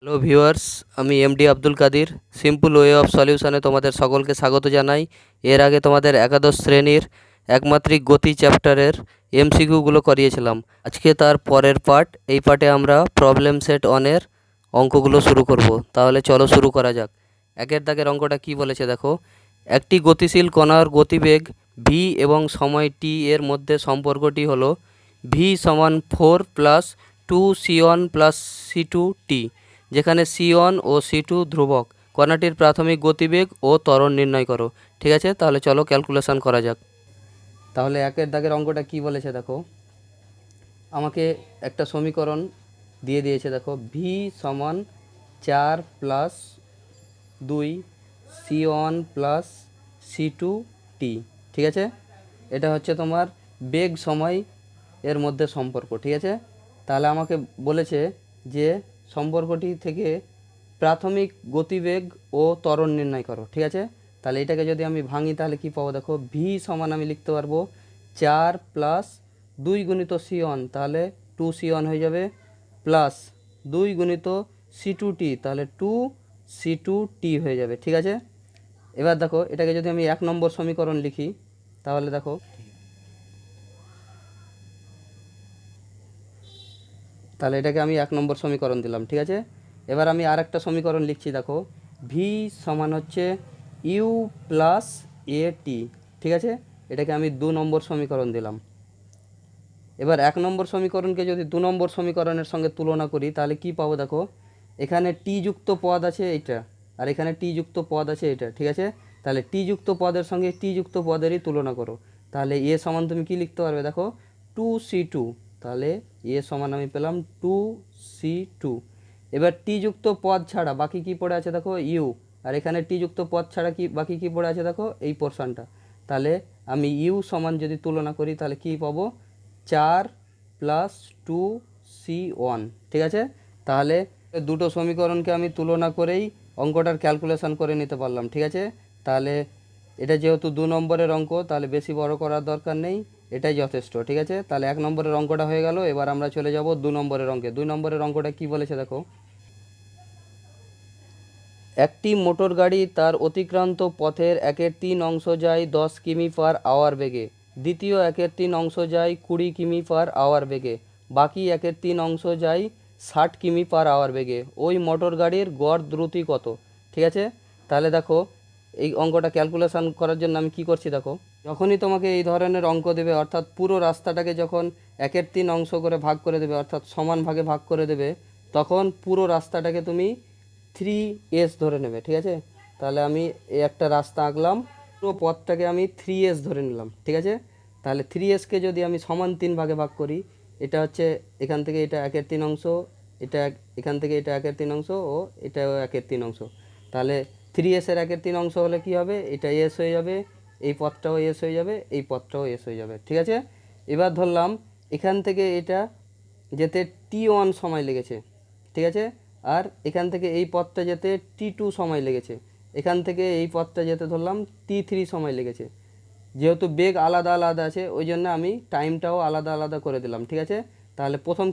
Hello viewers, আমি MD Abdul Kadir. Simple way of সলিউশনে তোমাদের সকলকে স্বাগত জানাই। এর আগে তোমাদের একাদশ শ্রেণীর একমাত্রিক গতি চ্যাপ্টারের এমসিকিউগুলো করিয়েছিলাম। আজকে তার পরের পার্ট। এই পার্টে আমরা প্রবলেম সেট অনের অঙ্কগুলো শুরু করব। তাহলে চলো শুরু করা যাক। একের দাগের অঙ্কটা কি বলেছে দেখো। একটি গতিশীল কণার গতিবেগ ভি এবং সময় টি এর মধ্যে সম্পর্কটি হলো ভি সমান 4+2c1+c2t, যেখানে c1 ও c2 ধ্রুবক। কণাটির প্রাথমিক গতিবেগ ও ত্বরণ নির্ণয় করো। ঠিক আছে, তাহলে চলো ক্যালকুলেশন করা যাক। তাহলে একের দাগের অঙ্কটা কি বলেছে দেখো। আমাকে একটা সমীকরণ দিয়ে দিয়েছে দেখো, ভি সমান 4+2 c1+c2t। ঠিক আছে, এটা হচ্ছে তোমার বেগ সময় এর মধ্যে সম্পর্ক। ঠিক আছে, তাহলে আমাকে বলেছে যে সম্পর্কটি থেকে প্রাথমিক গতিবেগ ও ত্বরণ নির্ণয় করো। ঠিক আছে, তাহলে এটাকে যদি আমি ভাঙি তাহলে কি পাবো দেখো। ভি সমান আমি লিখতে পারবো 4+2 × c1, তাহলে 2c1 হয়ে যাবে, প্লাস 2 × c2t, তাহলে 2c2t হয়ে যাবে। ঠিক আছে, এবার দেখো এটাকে যদি আমি 1 নম্বর সমীকরণ লিখি তাহলে দেখো, তাহলে এটাকে আমি 1 নম্বর সমীকরণ দিলাম। ঠিক আছে, এবার আমি আর একটা সমীকরণ লিখছি দেখো, ভি সমান হচ্ছে ইউ প্লাস এ টি। ঠিক আছে, এটাকে আমি 2 নম্বর সমীকরণ দিলাম। এবার 1 নম্বর সমীকরণকে যদি 2 নম্বর সমীকরণের সঙ্গে তুলনা করি তাহলে কি পাবো দেখো। এখানে টি যুক্ত পদ আছে এইটা, আর এখানে টি যুক্ত পদ আছে এটা। ঠিক আছে, তাহলে টি যুক্ত পদের সঙ্গে টি যুক্ত পদেরই তুলনা করো। তাহলে এ সমান তুমি কি লিখতে পারবে দেখো, 2c2। তাহলে এ সমান আমি পেলাম 2c2। এবার টি যুক্ত পদ ছাড়া বাকি কি পড়ে আছে দেখো, ইউ। আর এখানে টি যুক্ত পদ ছাড়া কি বাকি কি পড়ে আছে দেখো, এই পোর্শনটা। তাহলে আমি ইউ সমান যদি তুলনা করি তাহলে কি পাবো, 4+2c1। ঠিক আছে, তাহলে দুটো সমীকরণকে আমি তুলনা করেই অঙ্কটার ক্যালকুলেশন করে নিতে পারলাম। ঠিক আছে, তাহলে এটা যেহেতু 2 নম্বরের অঙ্ক, তাহলে বেশি বড় করার দরকার নেই, এটাই যথেষ্ট। ঠিক আছে, তাহলে 1 নম্বরের অঙ্কটা হয়ে গেল। এবার আমরা চলে যাব 2 নম্বরের অঙ্কে। 2 নম্বরের অঙ্কটা কি বলেছে দেখো। একটি মোটর গাড়ি তার অতিক্রান্ত পথের 1/3 অংশ যায় 10 কিমি/আওয়ার বেগে, দ্বিতীয় 1/3 অংশ যায় 20 কিমি/আওয়ার বেগে, বাকি 1/3 অংশ যায় 60 কিমি/আওয়ার বেগে। ওই মোটর গাড়ির গড় দ্রুতি কত? ঠিক আছে, তাহলে দেখো এই অঙ্কটা ক্যালকুলেশন করার জন্য আমি কি করছি দেখো। যখনই তোমাকে এই ধরনের অঙ্ক দেবে, অর্থাৎ পুরো রাস্তাটাকে যখন 1/3 অংশ করে ভাগ করে দেবে, অর্থাৎ সমান ভাগে ভাগ করে দেবে, তখন পুরো রাস্তাটাকে তুমি 3s ধরে নেবে। ঠিক আছে, তাহলে আমি এই একটা রাস্তা আঁকলাম, পুরো পথটাকে আমি 3s ধরে নিলাম। ঠিক আছে, তাহলে 3sকে যদি আমি সমান 3 ভাগে ভাগ করি, এটা হচ্ছে এখান থেকে এটা 1/3 অংশ, এটা এখান থেকে এটা 1/3 অংশ, ও এটাও 1/3 অংশ। তাহলে 3s-এর 1/3 অংশ হলে কি হবে, এটা এস হয়ে যাবে, এই পথটাও এস হয়ে যাবে, এই পথটাও এস হয়ে যাবে। ঠিক আছে, এবার ধরলাম এখান থেকে এটা যেতে t1 সময় লেগেছে। ঠিক আছে, আর এখান থেকে এই পথটা যেতে t2 সময় লেগেছে, এখান থেকে এই পথটা যেতে ধরলাম t3 সময় লেগেছে। যেহেতু বেগ আলাদা আলাদা আছে ওই জন্য আমি টাইমটাও আলাদা আলাদা করে দিলাম। ঠিক আছে, তাহলে প্রথম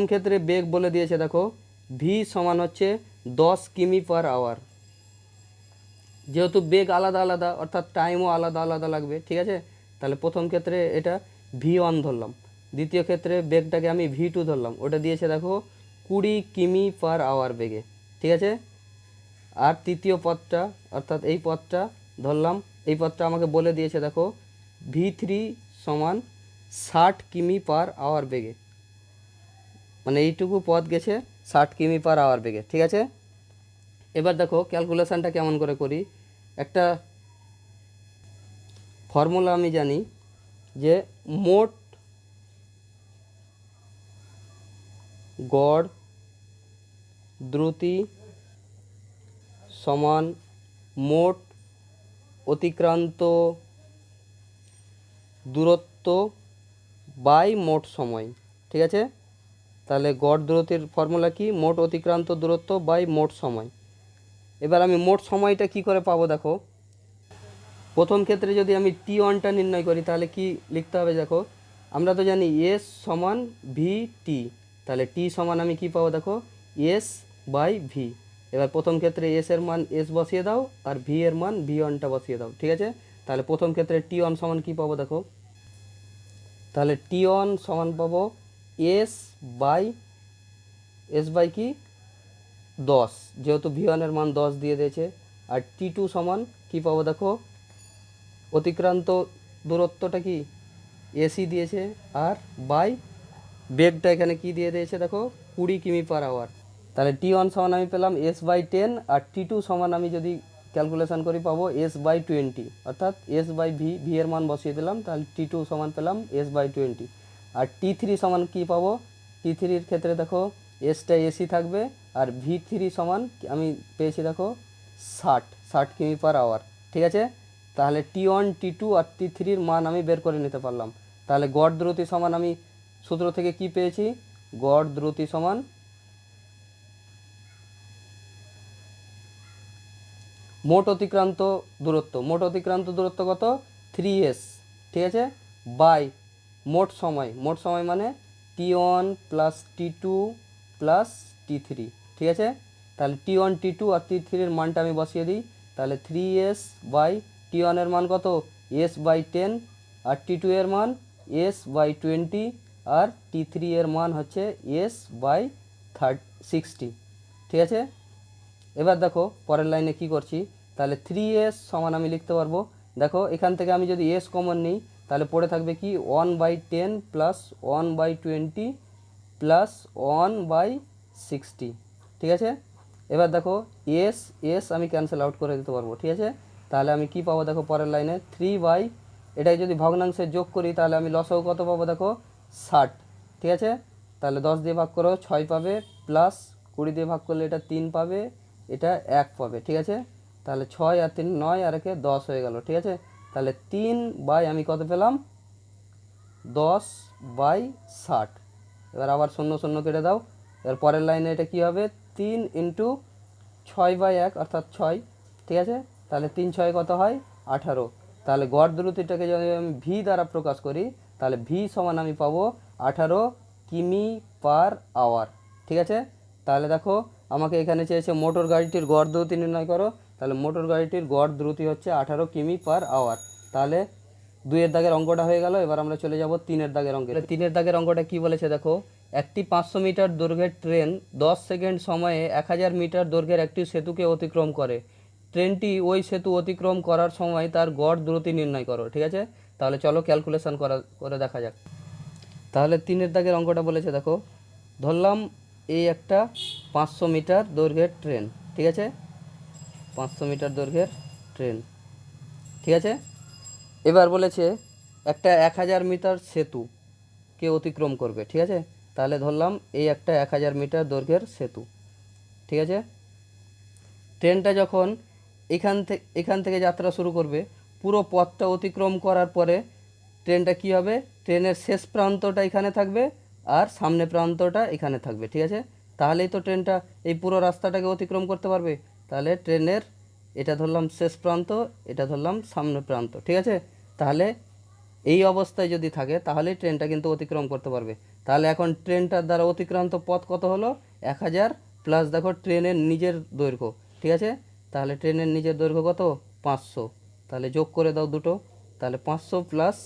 ক্ষেত্রে বেগ বলে দিয়েছে দেখো, ভি সমান হচ্ছে 10 কিমি/আওয়ার। যেহেতু বেগ আলাদা আলাদা অর্থাৎ টাইমও আলাদা আলাদা লাগবে। ঠিক আছে, তাহলে প্রথম ক্ষেত্রে এটা v1 ধরলাম, দ্বিতীয় ক্ষেত্রে বেগটাকে আমি v2 ধরলাম, ওটা দিয়েছে দেখো 20 কিমি/আওয়ার বেগে। ঠিক আছে, আর তৃতীয় পথটা অর্থাৎ এই পথটা ধরলাম, এই পথটা আমাকে বলে দিয়েছে দেখো v3 সমান 60 কিমি/আওয়ার বেগে, মানে এইটুকু পথ গেছে 60 কিমি/আওয়ার বেগে। ঠিক আছে, এবার দেখো ক্যালকুলেশানটা কেমন করে করি। একটা ফর্মুলা আমি জানি যে মোট গড় দ্রুতি সমান মোট অতিক্রান্ত দূরত্ব বাই মোট সময়। ঠিক আছে, তাহলে গড় দ্রুতির ফর্মুলা কি, মোট অতিক্রান্ত দূরত্ব বাই মোট সময়। এবার আমি মোট সময়টা কি করে পাবো দেখো। প্রথম ক্ষেত্রে যদি আমি t1টা নির্ণয় করি তাহলে কি লিখতে হবে দেখো, আমরা তো জানি এস সমান ভি টি, তাহলে টি সমান আমি কি পাবো দেখো এস বাই ভি। এবার প্রথম ক্ষেত্রে এস এর মান এস বসিয়ে দাও আর ভি এর মান ভি ওয়ানটা বসিয়ে দাও, ঠিক আছে। তাহলে প্রথম ক্ষেত্রে টি ওয়ান সমান কি পাবো দেখো, তাহলে টি ওয়ান সমান পাবো এস বাই কি 10, যেহেতু ভি ওয়ানের মান 10 দিয়ে দিয়েছে। আর টি টু সমান কি পাবো দেখো, অতিক্রান্ত দূরত্বটা কি এসি দিয়েছে আর বাই বেগটা এখানে কি দিয়ে দিয়েছে দেখো 20 কিমি/আওয়ার। তাহলে টি ওয়ান সমান আমি পেলাম এস বাই 10 আর টি টু সমান আমি যদি ক্যালকুলেশন করি পাবো এস বাই 20, অর্থাৎ এস বাই ভি, ভি এর মান বসিয়ে দিলাম, তাহলে টি টু সমান পেলাম এস বাই 20। আর টি থ্রি সমান কী পাবো, টি থ্রির ক্ষেত্রে দেখো এসটা এসি থাকবে আর ভি থ্রি সমান আমি পেয়েছি দেখো 60 কিমি/আওয়ার, ঠিক আছে। তাহলে টি ওয়ান টি টু আর টি থ্রির মান আমি বের করে নিতে পারলাম। তাহলে গড় দ্রুতি সমান আমি সূত্র থেকে কি পেয়েছি, গড় দ্রুতি সমান মোট অতিক্রান্ত দূরত্ব, মোট অতিক্রান্ত দূরত্ব কত 3s, ঠিক আছে, বাই মোট সময়, মোট সময় মানে টি ওয়ান প্লাস টি টু প্লাস টি থ্রি, ঠিক আছে। তাহলে টি ওয়ান টি টু আর টি থ্রির মানটা আমি বসিয়ে দিই, তাহলে 3s বাই টি ওয়ানের মান কত এস বাই 10 আর টি টু এর মান এস বাই 20 আর টি থ্রি এর মান হচ্ছে এস বাই 60, ঠিক আছে। এবার দেখো পরের লাইনে কি করছি, তাহলে 3s সমান আমি লিখতে পারবো, দেখো এখান থেকে আমি যদি s কমন নিই তাহলে পড়ে থাকবে কি 1/10 প্লাস 1/20 প্লাস 1/60, ঠিক আছে। এবার দেখো এস এস আমি ক্যান্সেল আউট করে দিতে পারবো, ঠিক আছে। তাহলে আমি কি পাবো দেখো পরের লাইনে 3 এটাই যদি ভগ্নাংশে যোগ করি তাহলে আমি লসাগু কত পাবো দেখো 60, ঠিক আছে। তাহলে 10 দিয়ে ভাগ করো 6 পাবে, প্লাস 20 দিয়ে ভাগ করলে এটা 3 পাবে, এটা 1 পাবে, ঠিক আছে। তাহলে 6 আর 3 9 আর 1 10 হয়ে গেল, ঠিক আছে। তাহলে 3 বাই আমি কত পেলাম 10/60। এবার আবার 0 0 কেটে দাও। এবার পরের লাইনে এটা কি হবে 3 ইন্টু 6/1 অর্থাৎ 6, ঠিক আছে। তাহলে 3 6 কত হয় 18। তাহলে গড় দ্রুতিটাকে যদি আমি ভি দ্বারা প্রকাশ করি তাহলে ভি সমান আমি পাবো 18 কিমি/আওয়ার, ঠিক আছে। তাহলে দেখো আমাকে এখানে চেয়েছে মোটর গাড়িটির গড় দ্রুতি নির্ণয় করো, তাহলে মোটর গাড়িটির গড় দ্রুতি হচ্ছে 18 কিমি/আওয়ার। তাহলে 2-এর দাগের অঙ্কটা হয়ে গেল। এবার আমরা চলে যাব 3-এর দাগের অঙ্কে। 3-এর দাগের অঙ্কটা কি বলেছে দেখো, একটি 500 মিটার দৈর্ঘ্যের ট্রেন 10 সেকেন্ড সময়ে 1000 মিটার দৈর্ঘ্যের একটি সেতুকে অতিক্রম করে। ট্রেনটি ওই সেতু অতিক্রম করার সময় তার গড় দ্রুতি নির্ণয় করো, ঠিক আছে। তাহলে চলো ক্যালকুলেশন করে দেখা যাক। তাহলে 3-এর দাগের অঙ্কটা বলেছে দেখো, ধরলাম এই একটা 500 মিটার দৈর্ঘ্যের ট্রেন, ঠিক আছে, 500 মিটার দৈর্ঘ্যের ট্রেন, ঠিক আছে। এবার বলেছে একটা 1000 মিটার সেতুকে অতিক্রম করবে, ঠিক আছে। তাহলে ধরলাম এই একটা 1000 মিটার দৈর্ঘ্যের সেতু, ঠিক আছে। ট্রেনটা যখন এখান থেকে যাত্রা শুরু করবে, পুরো পথটা অতিক্রম করার পরে ট্রেনটা কি হবে, ট্রেনের শেষ প্রান্তটা এখানে থাকবে আর সামনে প্রান্তটা এখানে থাকবে, ঠিক আছে। তাহলেই তো ট্রেনটা এই পুরো রাস্তাটাকে অতিক্রম করতে পারবে। তাহলে ট্রেনের এটা ধরলাম শেষ প্রান্ত, এটা ধরলাম সামনে প্রান্ত, ঠিক আছে। তাহলে এই অবস্থায় যদি থাকে তাহলেই ট্রেনটা কিন্তু অতিক্রম করতে পারবে। তাহলে এখন ট্রেনটার দ্বারা অতিক্রান্ত পথ কত হলো 1000 প্লাস দেখো ট্রেনের নিজের দৈর্ঘ্য, ঠিক আছে। তাহলে ট্রেনের নিজের দৈর্ঘ্য কত 500, তাহলে যোগ করে দাও দুটো, তাহলে 500 প্লাস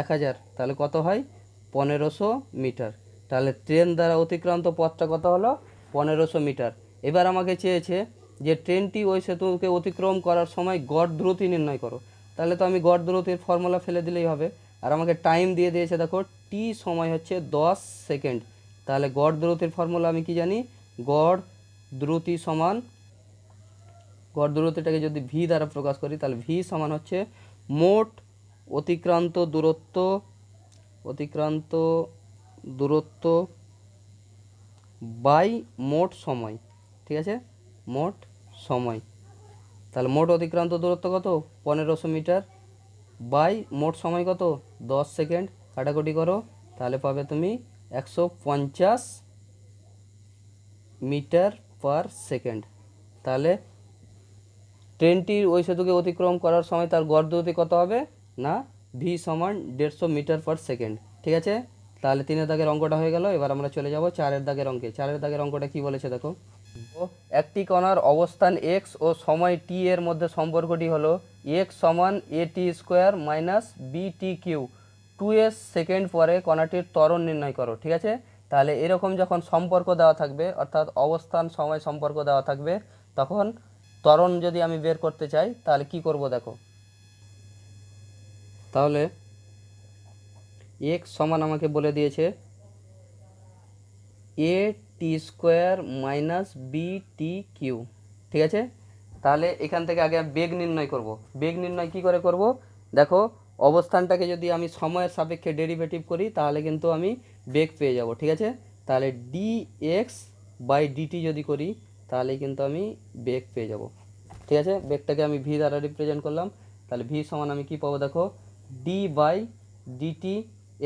1000 তাহলে কত হয় 1500 মিটার। তাহলে ট্রেন দ্বারা অতিক্রান্ত পথটা কত হলো 1500 মিটার। এবার আমাকে চেয়েছে যে ট্রেনটি ওই সেতুকে অতিক্রম করার সময় গড় দ্রুতি নির্ণয় করো। তাহলে তো আমি গড় দ্রুতির ফর্মুলা ফেলে দিলেই হবে। আর আমাকে টাইম দিয়ে দিয়েছে দেখো টি সময় হচ্ছে 10 সেকেন্ড। তাহলে গড় দ্রুতির ফর্মুলা আমি কি জানি, গড় দ্রুতি সমান, গড় দ্রুতিটাকে যদি ভি দ্বারা প্রকাশ করি তাহলে ভি সমান হচ্ছে মোট অতিক্রান্ত দূরত্ব বাই মোট সময়, ঠিক আছে, মোট সময়। তাহলে মোট অতিক্রান্ত দূরত্ব কত 1500 মিটার বাই মোট সময় কত 10 সেকেন্ড, কাটাকুটি করো তাহলে পাবে তুমি 150 মিটার পার সেকেন্ড। তাহলে ট্রেনটি ওই সেতুকে অতিক্রম করার সময় তার গড় দ্রুতি কত হবে না ভি সমান 150 মিটার পার সেকেন্ড, ঠিক আছে। তাহলে 3-এর দাগের অঙ্কটা হয়ে গেল। এবার আমরা চলে যাব 4-এর দাগের অঙ্কে। 4-এর দাগের অঙ্কটা কি বলেছে দেখো। একটি কণার অবস্থান x ও সময় t এর মধ্যে সম্পর্কটি হলো x সমান at² minus btq 2s second পরে কণাটির ত্বরণ নির্ণয় করো। ঠিক আছে, তাহলে এরকম যখন সম্পর্ক দেওয়া থাকবে, অর্থাৎ অবস্থান সময় সম্পর্ক দেওয়া থাকবে, তখন ত্বরণ যদি আমি বের করতে চাই তাহলে কি করব দেখো। তাহলে x সমান আমাকে বলে দিয়েছে at² মাইনাস btq। ঠিক আছে, তাহলে এখান থেকে আগে বেগ নির্ণয় করব। বেগ নির্ণয় কি করে করব দেখো, অবস্থানটাকে যদি আমি সময়ের সাপেক্ষে ডেরিভেটিভ করি তাহলে কিন্তু আমি বেগ পেয়ে যাব। ঠিক আছে, তাহলে dx বাই dt যদি করি তাহলে কিন্তু আমি বেগ পেয়ে যাব। ঠিক আছে, বেগটাকে আমি ভি দ্বারা রিপ্রেজেন্ট করলাম। তাহলে ভি সমান আমি কি পাবো দেখো, ডি বাই ডিটি,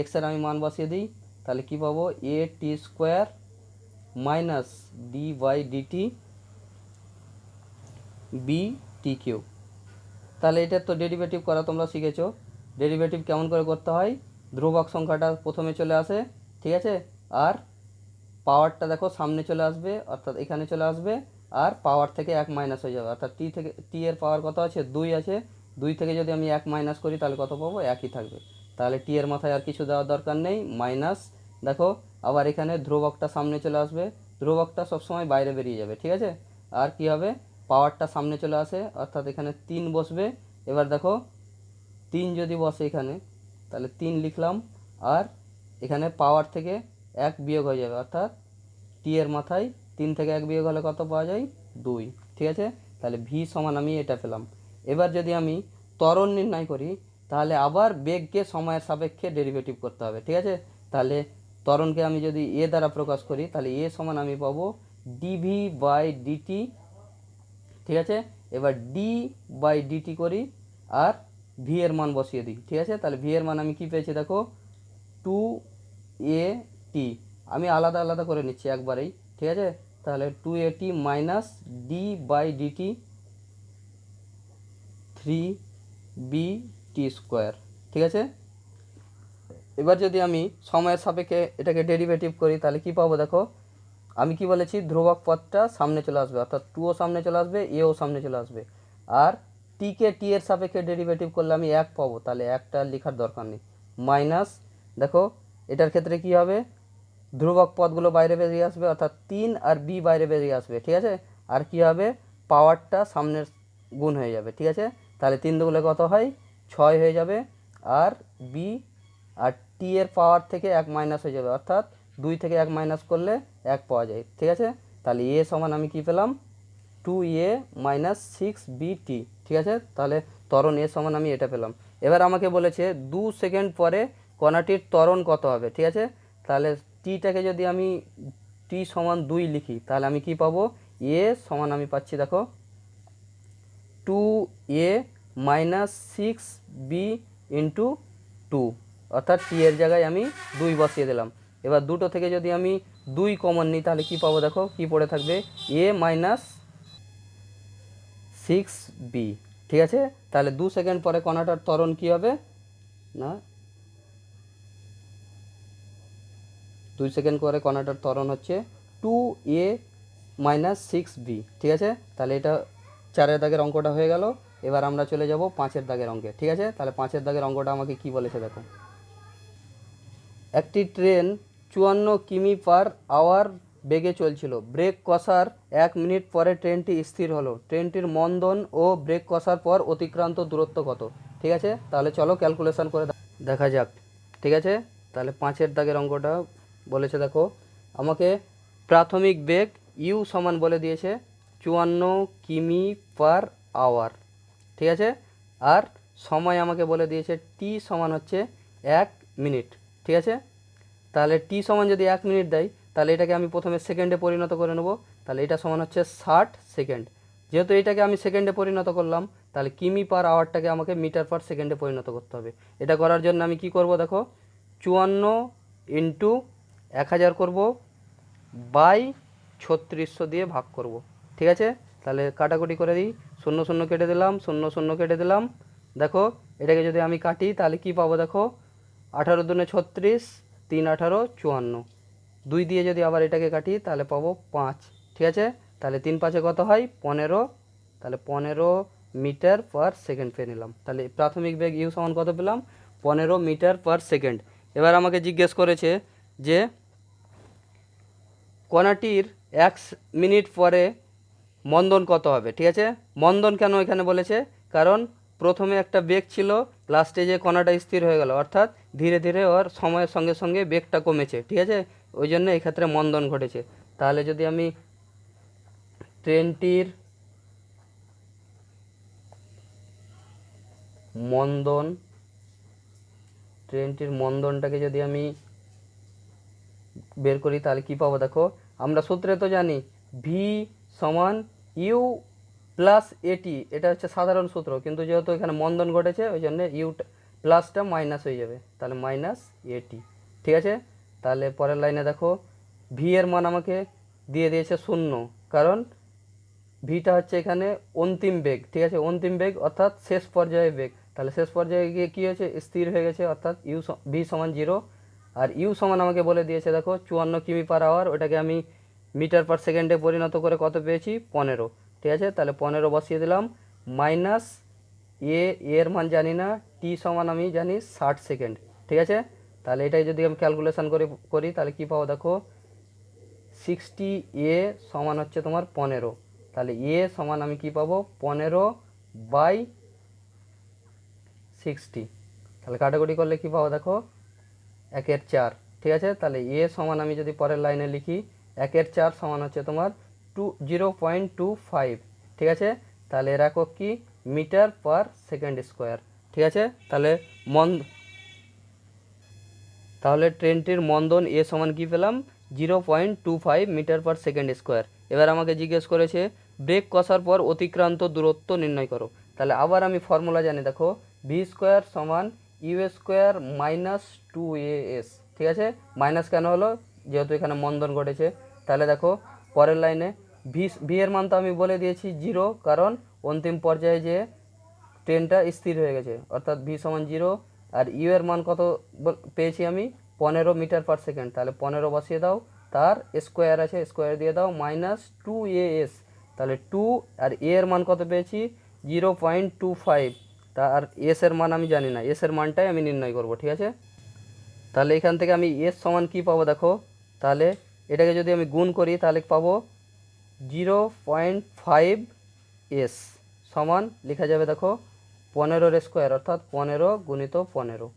এক্সের আমি মান বসিয়ে দিই, তাহলে কি পাবো at² minus D by DT btq। তাহলে এটার তো ডেরিভেটিভ করা তোমরা শিখেছো। ডেরিভেটিভ কেমন করে করতে হয়, ধ্রুবক সংখ্যাটা প্রথমে চলে আসে, ঠিক আছে, আর পাওয়ারটা দেখো সামনে চলে আসবে, অর্থাৎ এখানে চলে আসবে, আর পাওয়ার থেকে 1 মাইনাস হয়ে যাবে, অর্থাৎ টি এর পাওয়ার কত আছে 2 আছে, 2 থেকে যদি আমি 1 মাইনাস করি তাহলে কত পাবো, একই থাকবে। তাহলে টি এর মাথায় আর কিছু দেওয়ার দরকার নেই, মাইনাস দেখো আবার এখানে ধ্রুবকটা সামনে চলে আসবে, ধ্রুবকটা সবসময় বাইরে বেরিয়ে যাবে। ঠিক আছে, আর কি হবে, পাওয়ারটা সামনে চলে আসে, অর্থাৎ এখানে 3 বসবে। এবার দেখো 3 যদি বসে এখানে তাহলে 3 লিখলাম, আর এখানে পাওয়ার থেকে 1 বিয়োগ হয়ে যাবে, অর্থাৎ টি এর মাথায় 3 থেকে 1 বিয়োগ হলে কত পাওয়া যায়, 2। ঠিক আছে, তাহলে ভি সমান আমি এটা পেলাম। এবার যদি আমি ত্বরণ নির্ণয় করি তাহলে আবার বেগকে সময়ের সাপেক্ষে ডেরিভেটিভ করতে হবে। ঠিক আছে, তাহলে ত্বরণকে আমি যদি এ দ্বারা প্রকাশ করি তাহলে এ সমান আমি পাবো ডিভি বাই ডিটি। ঠিক আছে, এবার ডি বাই ডিটি করি আর ভি এর মান বসিয়ে দিই। ঠিক আছে, তাহলে ভি এর মান আমি কি পেয়েছি দেখো, 2at, আমি আলাদা আলাদা করে নিচ্ছি একবারেই। ঠিক আছে, তাহলে 2at minus D by DT 3bt²। ঠিক আছে, এবার যদি আমি সময়ের সাপেক্ষে এটাকে ডেরিভেটিভ করি তাহলে কি পাবো দেখো, আমি কি বলেছি ধ্রুবক পদটা সামনে চলে আসবে, অর্থাৎ 2ও সামনে চলে আসবে, এও সামনে চলে আসবে, আর টিকে টি এর সাপেক্ষে ডেরিভেটিভ করলে আমি 1 পাবো, তাহলে 1টা লেখার দরকার নেই, মাইনাস দেখো এটার ক্ষেত্রে কি হবে, ধ্রুবক পদগুলো বাইরে বেরিয়ে আসবে, অর্থাৎ 3 আর বি বাইরে বেরিয়ে আসবে। ঠিক আছে, আর কি হবে, পাওয়ারটা সামনের গুণ হয়ে যাবে। ঠিক আছে, তাহলে 3 দুগুণে কত হয়, 6 হয়ে যাবে, আর বি আর টি এর পাওয়ার থেকে 1 মাইনাস হয়ে যাবে, অর্থাৎ 2 থেকে 1 মাইনাস করলে 1 পাওয়া যায়। ঠিক আছে, তাহলে এ সমান আমি কি পেলাম, 2a মাইনাস 6bt। ঠিক আছে, তাহলে ত্বরণ এ সমান আমি এটা পেলাম। এবার আমাকে বলেছে 2 সেকেন্ড পরে কণাটির ত্বরণ কত হবে। ঠিক আছে, তাহলে টিটাকে যদি আমি টি সমান 2 লিখি তাহলে আমি কি পাবো, এ সমান আমি পাচ্ছি দেখো 2a মাইনাস 6b ইন্টু 2, অর্থাৎ টি এর জায়গায় আমি 2 বসিয়ে দিলাম। এবার দুটো থেকে যদি আমি 2 কমন নিই তাহলে কি পাবো দেখো, কি পড়ে থাকবে, a মাইনাস 6b। ঠিক আছে, তাহলে 2 সেকেন্ড পরে কণাটার ত্বরণ কি হবে না, 2 সেকেন্ড পরে কণাটার ত্বরণ হচ্ছে 2a মাইনাস 6b। ঠিক আছে, তাহলে এটা 4-এর দাগের অঙ্কটা হয়ে গেল। এবার আমরা চলে যাব 5-এর দাগের অঙ্কে। ঠিক আছে, তাহলে 5-এর দাগের অঙ্কটা আমাকে কি বলেছে দেখো, একটি ট্রেন 54 কিমি পার আওয়ার বেগে চলছিল, ব্রেক কষার 1 মিনিট পরে ট্রেনটি স্থির হলো, ট্রেনটির মন্দন ও ব্রেক কষার পর অতিক্রান্ত দূরত্ব কত। ঠিক আছে, তাহলে চলো ক্যালকুলেশন করে দেখা যাক। ঠিক আছে, তাহলে 5-এর দাগের অঙ্কটা বলেছে দেখো, আমাকে প্রাথমিক বেগ ইউ সমান বলে দিয়েছে 54 কিমি পার আওয়ার। ঠিক আছে, আর সময় আমাকে বলে দিয়েছে টি সমান হচ্ছে 1 মিনিট। ঠিক আছে, তাহলে টি সমান যদি 1 মিনিট দেয় তাহলে এটাকে আমি প্রথমে সেকেন্ডে পরিণত করে নেব, তাহলে এটা সমান হচ্ছে 60 সেকেন্ড। যেহেতু এটাকে আমি সেকেন্ডে পরিণত করলাম তাহলে কিমি পার আওয়ারটাকে আমাকে মিটার পার সেকেন্ডে পরিণত করতে হবে। এটা করার জন্য আমি কি করব দেখো, 54 ইন্টু 1000 করব, বাই 3600 দিয়ে ভাগ করব। ঠিক আছে, তাহলে কাটাকুটি করে দিই, 0 0 কেটে দিলাম, 0 0 কেটে দিলাম। দেখো এটাকে যদি আমি কাটি তাহলে কি পাবো দেখো, 18 দুনে 36, 3 18 54, 2 দিয়ে যদি আবার এটাকে কাটি তাহলে পাবো 5। ঠিক আছে, তাহলে 3 5 কত হয় 15, তাহলে 15 মিটার পার সেকেন্ড পেয়ে নিলাম। তাহলে প্রাথমিক বেগ ইউ সমান কত পেলাম 15 মিটার পার সেকেন্ড। এবার আমাকে জিজ্ঞেস করেছে যে কণাটির 1 মিনিট পরে মন্দন কত হবে। ঠিক আছে, মন্দন কেন এখানে বলেছে, কারণ প্রথমে একটা বেগ ছিল, লাস্টে যে কণাটা স্থির হয়ে গেল, অর্থাৎ ধীরে ধীরে ওর সময়ের সঙ্গে সঙ্গে বেগটা কমেছে। ঠিক আছে, ওই জন্য এক্ষেত্রে মন্দন ঘটেছে। তাহলে যদি আমি ট্রেনটির মন্দনটাকে যদি আমি বের করি তাহলে কি পাবো, দেখো আমরা সূত্রে তো জানি ভি সমান ইউ প্লাস এটি, এটা হচ্ছে সাধারণ সূত্র, কিন্তু যেহেতু এখানে মন্দন ঘটেছে ওই জন্য ইউ প্লাসটা মাইনাস হয়ে যাবে, তাহলে মাইনাস এটি। ঠিক আছে, তাহলে পরের লাইনে দেখো ভি এর মান আমাকে দিয়ে দিয়েছে 0, কারণ ভিটা হচ্ছে এখানে অন্তিম বেগ। ঠিক আছে, অন্তিম বেগ অর্থাৎ শেষ পর্যায়ে বেগ, তাহলে শেষ পর্যায়ে গিয়ে কী হয়েছে স্থির হয়ে গেছে, অর্থাৎ ভি সমান 0। আর ইউ সমান আমাকে বলে দিয়েছে দেখো 54 কিমি পার আওয়ার, ওটাকে আমি মিটার পার সেকেন্ডে পরিণত করে কত পেয়েছি 15। ঠিক আছে, তাহলে 15 বসিয়ে দিলাম, মাইনাস এর মান জানি না, টি সমান আমি জানি 60 সেকেন্ড। ঠিক আছে, তাহলে এটাই যদি আমি ক্যালকুলেশন করি তাহলে কি পাবো দেখো 60 সমান হচ্ছে তোমার 15, তাহলে সমান আমি কি পাবো 15/60। তাহলে কাটাকুটি করলে কি পাবো দেখো 1/4। ঠিক আছে, তাহলে সমান আমি যদি পরের লাইনে লিখি 1/4 সমান হচ্ছে তোমার 0.25। ঠিক আছে, তাহলে এর একক কি মিটার পার সেকেন্ড স্কোয়ার। ঠিক আছে, তাহলে ট্রেনটির মন্দন সমান কি পেলাম 0.25 মিটার পার সেকেন্ড স্কোয়ার। এবার আমাকে জিজ্ঞেস করেছে ব্রেক কষার পর অতিক্রান্ত দূরত্ব নির্ণয় করো। তাহলে আবার আমি ফর্মুলা জানি, দেখো ভি স্কোয়ার সমান ইউ স্কোয়ার মাইনাস 2as। ঠিক আছে, মাইনাস কেন হলো, যেহেতু এখানে মন্দন ঘটেছে। তাহলে দেখো পরের লাইনে ভি এর মান তো আমি বলে দিয়েছি 0, কারণ অন্তিম পর্যায়ে যে ট্রেনটা স্থির হয়ে গেছে, অর্থাৎ ভি সমান 0। আর ইউ এর মান কত পেয়েছি আমি 15 মিটার পার সেকেন্ড, তাহলে 15 বসিয়ে দাও, তার স্কোয়ার আছে স্কোয়ার দিয়ে দাও, মাইনাস 2as, তাহলে 2 আর এর মান কত পেয়েছি 0.25, তার এস এর মান আমি জানি না, এস এর মানটাই আমি নির্ণয় করব। ঠিক আছে, তাহলে এখান থেকে আমি এস সমান কি পাবো দেখো, তাহলে এটাকে যদি আমি গুণ করি তাহলে পাবো 0.5s সমান লেখা যাবে দেখো 15 স্কোয়ার, অর্থাৎ 15 গুণিত 15।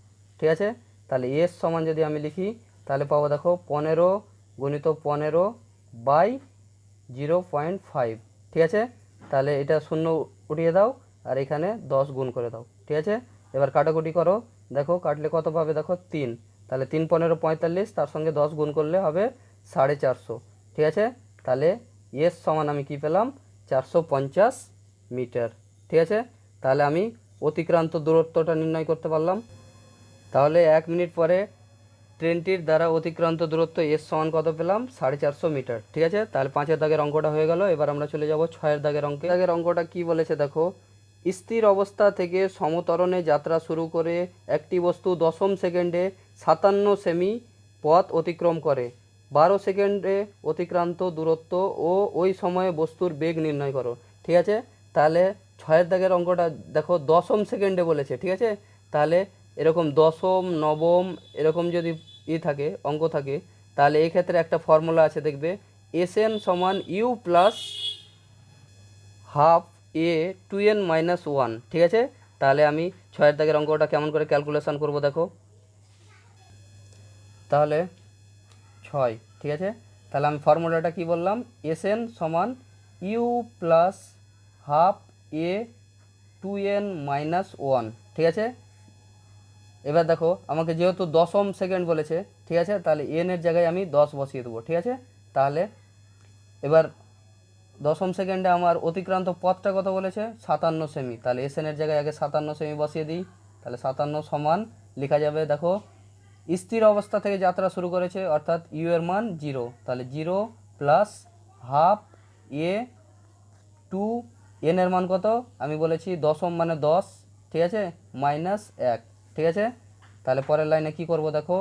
ঠিক আছে, তাহলে এস সমান যদি আমি লিখি তাহলে পাবো দেখো 15 গুণিত 15/0.5। ঠিক আছে, তাহলে এটা 0 উঠিয়ে দাও আর এখানে 10 গুণ করে দাও। ঠিক আছে, এবার কাটাকুটি করো, দেখো কাটলে কত পাবে দেখো 3, তাহলে 3 15 45, তার সঙ্গে 10 গুণ করলে হবে 450। ঠিক আছে, তাহলে এস সমান আমি কি পেলাম 450 মিটার। ঠিক আছে, তাহলে আমি অতিক্রান্ত দূরত্বটা নির্ণয় করতে পারলাম। তাহলে 1 মিনিট পরে ট্রেনটির দ্বারা অতিক্রান্ত দূরত্ব এস সমান কত পেলাম 450 মিটার। ঠিক আছে, তাহলে 5 দাগের অঙ্কটা হয়ে গেল। এবার আমরা চলে যাব 6 দাগের অঙ্কে। দাগের অঙ্কটা কি বলেছে দেখো, স্থির অবস্থা থেকে সমতরণে যাত্রা শুরু করে একটি বস্তু 10ম সেকেন্ডে 57 সেমি পথ অতিক্রম করে, 12 সেকেন্ডে অতিক্রান্ত দূরত্ব ও ওই সময়ে বস্তুর বেগ নির্ণয় করো। ঠিক আছে, তাহলে 6 দাগের অঙ্কটা দেখো 10ম সেকেন্ডে বলেছে। ঠিক আছে, তাহলে এরকম 10ম 9ম এরকম যদি থাকে অঙ্ক থাকে, তাহলে এই ক্ষেত্রে একটা ফর্মুলা আছে দেখবে, এসএন সমান ইউ প্লাস হাফ a2n-1। ঠিক আছে, তাহলে আমি 6 দাগের অঙ্কটা কেমন করে ক্যালকুলেশন করব দেখো, তাহলে 6। ঠিক আছে, তাহলে আমি ফর্মুলাটা কি বললাম, এসএন সমান ইউ প্লাস হাফ a2n-1। ঠিক আছে, এবার দেখো আমাকে যেহেতু 10ম সেকেন্ড বলেছে, ঠিক আছে, তাহলে এন এর জায়গায় আমি 10 বসিয়ে দেবো। ঠিক আছে, তাহলে এবার 10ম সেকেন্ডে আমার অতিক্রান্ত পথটা কত বলেছে 57 সেমি, তাহলে এস এর জায়গায় আগে 57 সেমি বসিয়ে দিই। তাহলে 57 সমান লেখা যাবে দেখো স্থির অবস্থা থেকে যাত্রা শুরু করেছে, অর্থাৎ ইউ এর মান 0, তাহলে 0 প্লাস হাফ a2 এন এর মান কত আমি বলেছি 10ম মানে 10। ঠিক আছে, মাইনাস 1। ঠিক আছে, তাহলে পরের লাইনে কি করব দেখো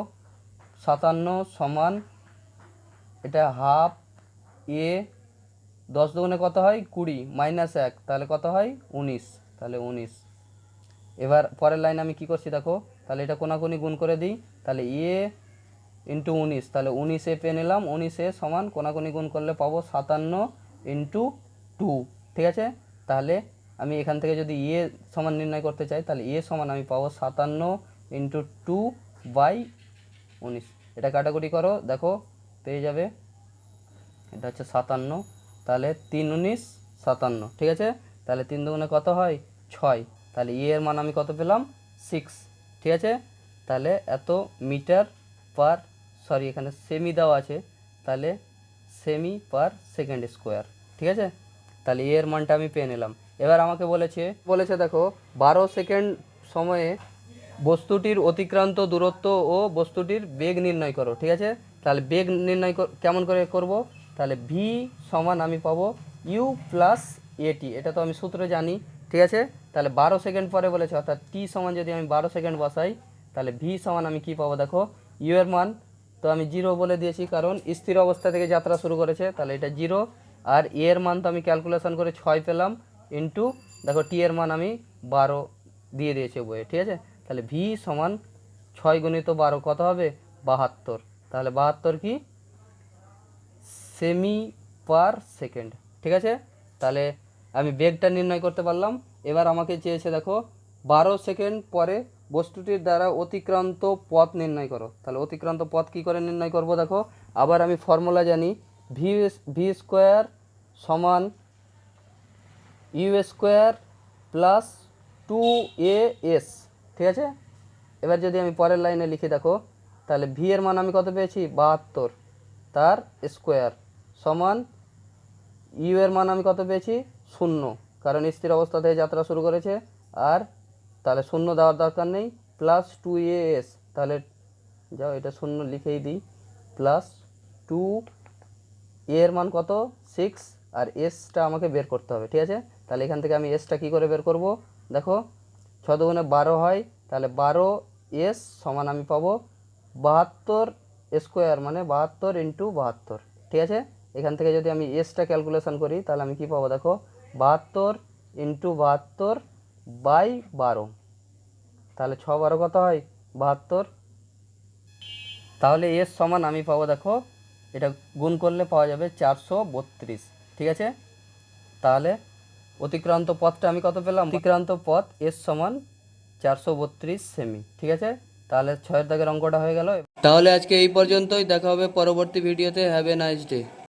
57 সমান এটা হাফ এ, 10 দুগুণে কত হয় 20 মাইনাস 1 তাহলে কত হয় 19, তাহলে 19। এবার পরের লাইন আমি কি করছি দেখো, তাহলে এটা কোনাকুনি গুণ করে দিই, তাহলে এ ইন্টু 19, তাহলে 19 এ পেয়ে নিলাম, 19 এ সমান কোনাকুনি গুণ করলে পাবো 57 ইন্টু 2, ঠিক আছে। তাহলে আমি এখান থেকে যদি এ সমান নির্ণয় করতে চাই, তাহলে এ সমান আমি পাবো 57 ইন্টু 2 বাই 19। এটা কাটাকুটি করো, দেখো পেয়ে যাবে এটা হচ্ছে 57, তাহলে 3 19 57, ঠিক আছে। তাহলে 3 দুগুণে কত হয় 6, তাহলে এর মান আমি কত পেলাম 6, ঠিক আছে। তাহলে এত মিটার পার, সরি এখানে সেমি দেওয়া আছে, তাহলে সেমি পার সেকেন্ড স্কোয়ার, ঠিক আছে। তাহলে এর মানটা আমি পেয়ে নিলাম। এবার আমাকে বলেছে দেখো 12 সেকেন্ড সময়ে বস্তুটির অতিক্রান্ত দূরত্ব ও বস্তুটির বেগ নির্ণয় করো, ঠিক আছে। তাহলে বেগ নির্ণয় কেমন করে করব, তাহলে ভি সমান আমি পাবো ইউ প্লাস এটি, এটা তো আমি সূত্র জানি, ঠিক আছে। তাহলে 12 সেকেন্ড পরে বলেছে, অর্থাৎ টি সমান যদি আমি 12 সেকেন্ড বসাই, তাহলে ভি সমান আমি কি পাবো দেখো, ইউ এর মান তো আমি 0 বলে দিয়েছি, কারণ স্থির অবস্থা থেকে যাত্রা শুরু করেছে, তাহলে এটা 0। আর এ এর মান তো আমি ক্যালকুলেশন করে 6 পেলাম, ইন্টু দেখো টি এর মান আমি 12 দিয়ে দিয়েছে বইয়ে, ঠিক আছে। তাহলে ভি সমান 6 গুণিত 12 কত হবে 72, তাহলে 72 কি সেমি পার সেকেন্ড, ঠিক আছে। তাহলে আমি বেগটা নির্ণয় করতে পারলাম। এবার আমাকে চেয়েছে দেখো 12 সেকেন্ড পরে বস্তুটির দ্বারা অতিক্রান্ত পথ নির্ণয় করো। তাহলে অতিক্রান্ত পথ কি করে নির্ণয় করব দেখো, আবার আমি ফর্মুলা জানি, ভি স্কোয়ার সমান ইউ স্কোয়ার প্লাস 2as, ঠিক আছে। এবার যদি আমি পরের লাইনে লিখি দেখো, তাহলে ভি এর মান আমি কত পেয়েছি 72, তার স্কোয়ার সমান ইউ এর মান আমি কত পেয়েছি 0, কারণ স্থির অবস্থা থেকে যাত্রা শুরু করেছে, আর তাহলে 0 দেওয়ার দরকার নেই, প্লাস 2as, তাহলে যাও এটা 0 লিখেই দিই, প্লাস 2 এর মান কত 6, আর এসটা আমাকে বের করতে হবে, ঠিক আছে। তাহলে এখান থেকে আমি এসটা কী করে বের করব দেখো, 6 দুগুণে 12 হয়, তাহলে 12 এস সমান আমি পাবো 72 স্কোয়ার, মানে 72 ইন্টু 72, ঠিক আছে। এখান থেকে যদি আমি এসটা ক্যালকুলেশন করি, তাহলে আমি কি পাবো দেখো 72 ইন্টু 72 বাই 12, তাহলে 6 12 কত হয় 72, তাহলে এস সমান আমি পাবো দেখো, এটা গুণ করলে পাওয়া যাবে 432, ঠিক আছে। তাহলে অতিক্রান্ত পথটা আমি কত পেলাম, অতিক্রান্ত পথ এস সমান 432 সেমি, ঠিক আছে। তাহলে 6 দাগের অঙ্কটা হয়ে গেল। তাহলে আজকে এই পর্যন্তই, দেখা হবে পরবর্তী ভিডিওতে। Have a nice day.